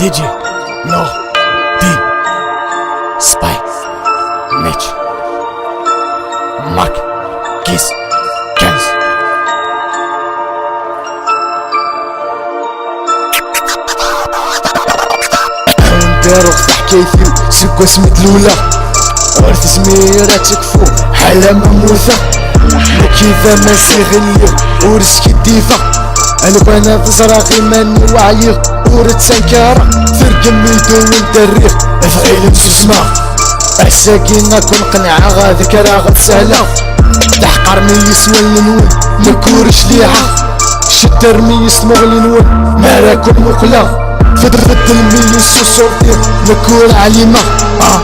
دي جي نو دي سباي ميتش مارك كيس كنز. نديرو في حكايتي سكو سميت لولا ورث سميرة تكفو حالة مموثة وكيفا ما سيغنيو ورث كديفة انا بانا في زراغي ماني وعيق ورد سنكارة فرق ميدو والدريق افغيل نسوسما الساكينة كون قنعة غاذك راه غتسهلة تحقر ميس والنون نكور شليعة شتر ميس مغلي نون ماراكم مقلة فدفد الميس وصورتي نكور عليمة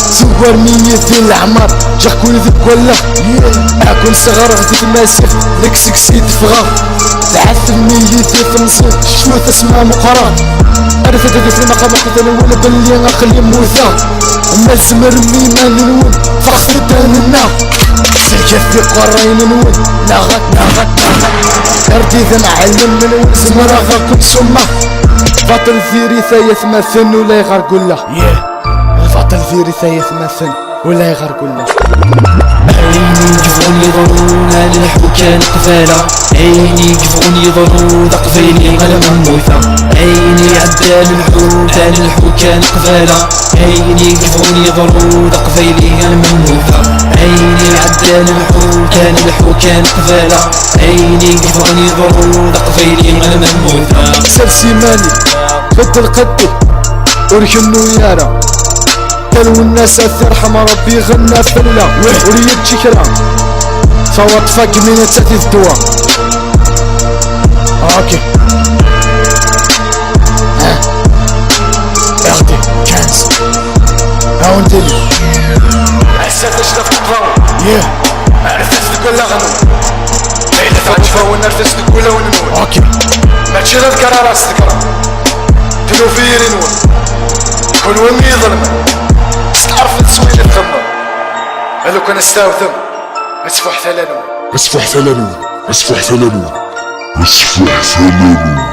سوار ميت في العمر جاكوي ذك ولا اكون صغر غديك ماسيخ لك سكسي تفغى العث الميت في نصير شوث اسمها مقرا عرفت هذي في المقام حتى نقول بلي عقلي موثى الناس مرمي ما ننون فرخ في داننا سلكة في قرين نون ناغت كردي ذا معلم من زمرا غاكم سمة باطل فيري ثايث مثل ولا يغرقل له باطل فيري ثايث مثل ولا يغرقل له. عيني يجفون يضرون للحكام قفالة عيني يجفون يضرون قفيلي غلم موثة عيني عدال الحوت على الحكام قفالة عيني يجفون يضرون قفيلي غلم موثة عيني عدال الحوت على الحكام قفالة عيني يجفون يضرون قفيلي غلم موثة. سلسي مالي بدل قدي وركن ويارا قالوا الناس ترحم ربي غنى فلا وريد شكرا صوت فاك من تساتيف دوا اوكي اغدي كنز هاون ديلي عسات اشرف تقراو عرفت كل غنو ليلة فاتفا ونرفس كل ونموت اوكي ما تشير القرار استقرا كلو فيري نون كل ومي ظلمه عرفت سويل الخمر هلو كان استاوثم مسفوح ثلانون مسفوح ثلانون مسفوح ثلانون مسفوح ثلانون.